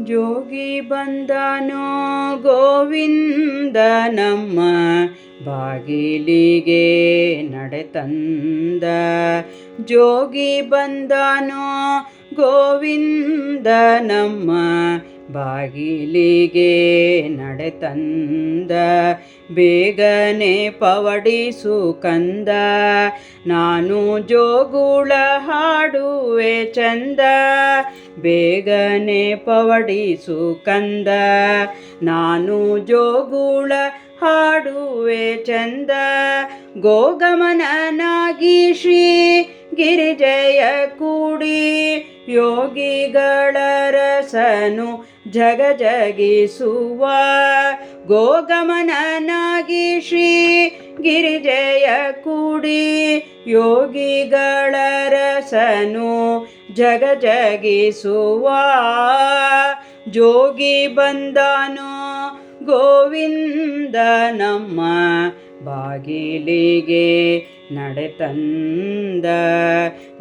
ಜೋಗಿ ಬಂದನೋ ಗೋವಿಂದ ನಮ್ಮ ಬಾಗಿಲಿಗೆ ನಡೆತಂದ. ಜೋಗಿ ಬಂದನೋ ಗೋವಿಂದ ನಮ್ಮ ಬಾಗಿಲಿಗೆ ನಡೆತಂದ. ಬೇಗನೆ ಪವಡಿಸು ಕಂದ, ನಾನು ಜೋಗುಳ ಹಾಡುವೆ ಚಂದ. ಬೇಗನೆ ಪವಡಿಸು ಕಂದ, ನಾನು ಜೋಗುಳ ಹಾಡುವೆ ಚಂದ. ಗೋಗಮನನಾಗಿ ಶ್ರೀ ಗಿರಿಜಯ ಕೂಡಿ, ಯೋಗಿಗಳ ರಸನು ಜಗಜಗಿಸುವ. ಗೋಗಮನನಾಗಿ ಶ್ರೀ ಗಿರಿಜಯ ಕೂಡಿ, ಯೋಗಿಗಳ ರಸನು ಜಗಜಗಿಸುವ. ಜೋಗಿ ಬಂದನೋ ಗೋವಿಂದ ನಮ್ಮ ಬಾಗಿಲಿಗೆ ನಡೆತಂದ.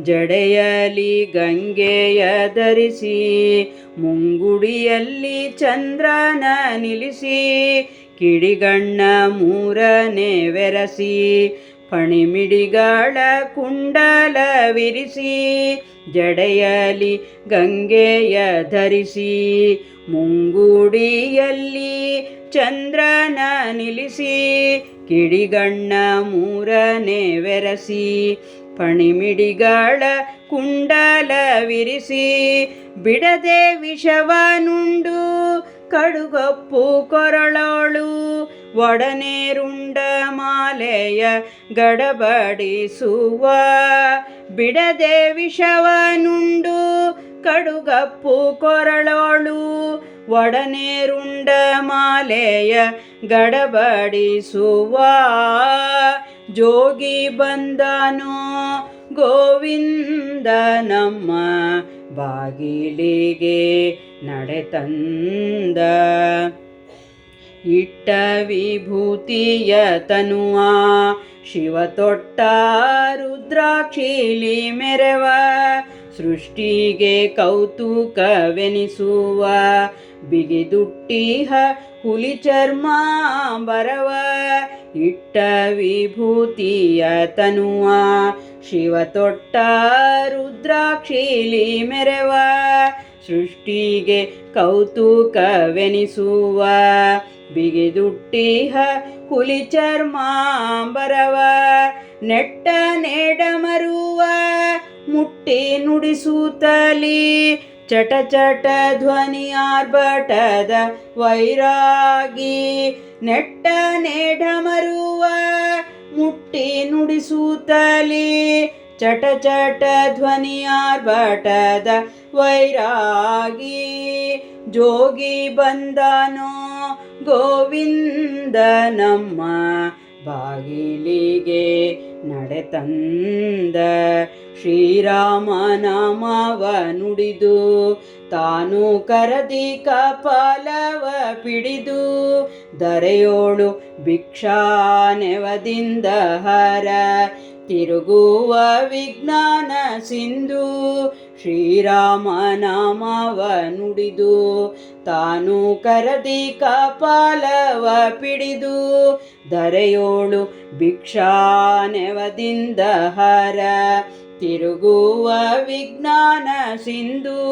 ಜಡೆಯಲಿ ಗಂಗೆಯ ಧರಿಸಿ, ಮುಂಗುಡಿಯಲ್ಲಿ ಚಂದ್ರನ ನಿಲ್ಲಿಸಿ, ಕಿಡಿಗಣ್ಣ ಮೂರನೆ ಬೆರಸಿ, ಫಣಿಮಿಡಿಗಳ ಕುಂಡಲವಿರಿಸಿ. ಜಡೆಯಲಿ ಗಂಗೆಯ ಧರಿಸಿ, ಮುಂಗುಡಿಯಲ್ಲಿ ಚಂದ್ರನ ನಿಲ್ಲಿಸಿ, ಕಿಡಿಗಣ್ಣ ಮೂರನೆ ಬೆರಸಿ, ಫಣಿಮಿಡಿಗಳ ಕುಂಡಲವಿರಿಸಿ. ಬಿಡದೆ ವಿಷವನುಂಡು ಕಡುಗಪ್ಪು ಕೊರಳೋಳು, ಒಡನೆ ರುಂಡ ಮಾಲೆಯ ಗಡಬಡಿಸುವ. ಬಿಡದೆ ವಿಷವನುಂಡು ಕಡುಗಪ್ಪು ಕೊರಳೋಳು, ಒಡನೆ ರುಂಡ ಮಾಲೆಯ ಗಡಬಡಿಸುವ. ಜೋಗಿ ಬಂದನೋ ಗೋವಿಂದ ನಮ್ಮ ಬಾಗಿಲಿಗೆ ನಡೆತಂದ. ಇಟ್ಟ ವಿಭೂತಿಯ ತನುವ ಶಿವ ತೊಟ್ಟ ರುದ್ರಾಕ್ಷಿಲಿ ಮೆರವ, ಸೃಷ್ಟಿಗೆ ಕೌತುಕವೆನಿಸುವ. ಬಿಗಿದುಟ್ಟಿಹ ಹುಲಿ ಚರ್ಮ ಬರವ. ಇಟ್ಟ ವಿಭೂತಿಯ ತನುವ ಶಿವ ತೊಟ್ಟ ರುದ್ರಾಕ್ಷಿಲಿ ಮೆರವ, ಸೃಷ್ಟಿಗೆ ಕೌತುಕವೆನಿಸುವ. ಬಿಗಿದುಟ್ಟಿಹ ಹುಲಿ ಚರ್ಮ ಬರವ. ನೆಟ್ಟ ನೆಡಮರುವ ಮುಟ್ಟಿ ನುಡಿಸುತ್ತಲಿ, ಚಟ ಚಟ ಧ್ವನಿಯಾರ್ಭಟದ ವೈರಾಗಿ. ನೆಟ್ಟ ನೆಡಮರುವ ಮುಟ್ಟಿ ನುಡಿಸುತ್ತಲಿ, ಚಟ ಚಟ ಧ್ವನಿಯಾರ್ಭಟದ ವೈರಾಗಿ. ಜೋಗಿ ಬಂದನೋ ಗೋವಿಂದ ನಮ್ಮ ಬಾಗಿಲಿಗೆ ನಡೆತಂದ. ಶ್ರೀರಾಮ ನಾಮವ ನುಡಿದು, ತಾನು ಕರದಿ ಕಪಾಲವ ಪಿಡಿದು, ಧರೆಯೋಳು ಭಿಕ್ಷಾ ನೆವದಿಂದ ಹರ, ತಿರುಗುವ ವಿಜ್ಞಾನ ಸಿಂಧು. ಶ್ರೀರಾಮ ನಾಮವ ನುಡಿದು, ತಾನು ಕರದಿ ಕಪಾಲವ ಪಿಡಿದು, ಧರೆಯೋಳು ಭಿಕ್ಷಾ ನೆವದಿಂದ ಹರ, ತಿರುಗುವ ವಿಜ್ಞಾನ ಸಿಂಧು.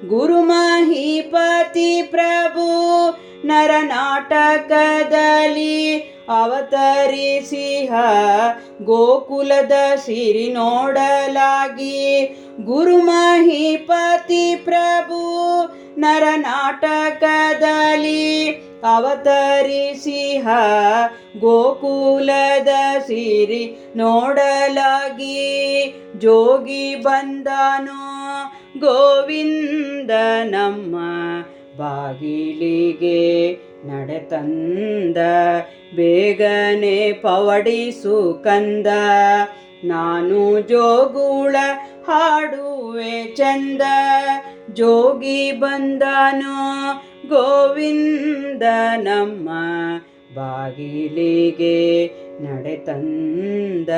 ಗುರು ಮಹೀಪತಿ ಪ್ರಭು ನರನಾಟಕದಲ್ಲಿ ಅವತರಿಸಿಹ, ಗೋಕುಲದ ಸಿರಿ ನೋಡಲಾಗಿ. ಗುರು ಮಹೀಪತಿ ಪ್ರಭು ನರನಾಟಕದಲ್ಲಿ ಅವತರಿಸಿಹ, ಗೋಕುಲದ ಸಿರಿ ನೋಡಲಾಗಿ. ಜೋಗಿ ಬಂದನೋ ಗೋವಿಂದ ನಮ್ಮ ಬಾಗಿಲಿಗೆ ನಡೆತಂದ. ಬೇಗನೆ ಪವಡಿಸು ಕಂದ, ನಾನು ಜೋಗುಳ ಹಾಡುವೆ ಚಂದ. ಜೋಗಿ ಬಂದನೋ ಗೋವಿಂದ ನಮ್ಮ ಬಾಗಿಲಿಗೆ ನಡೆತಂದ.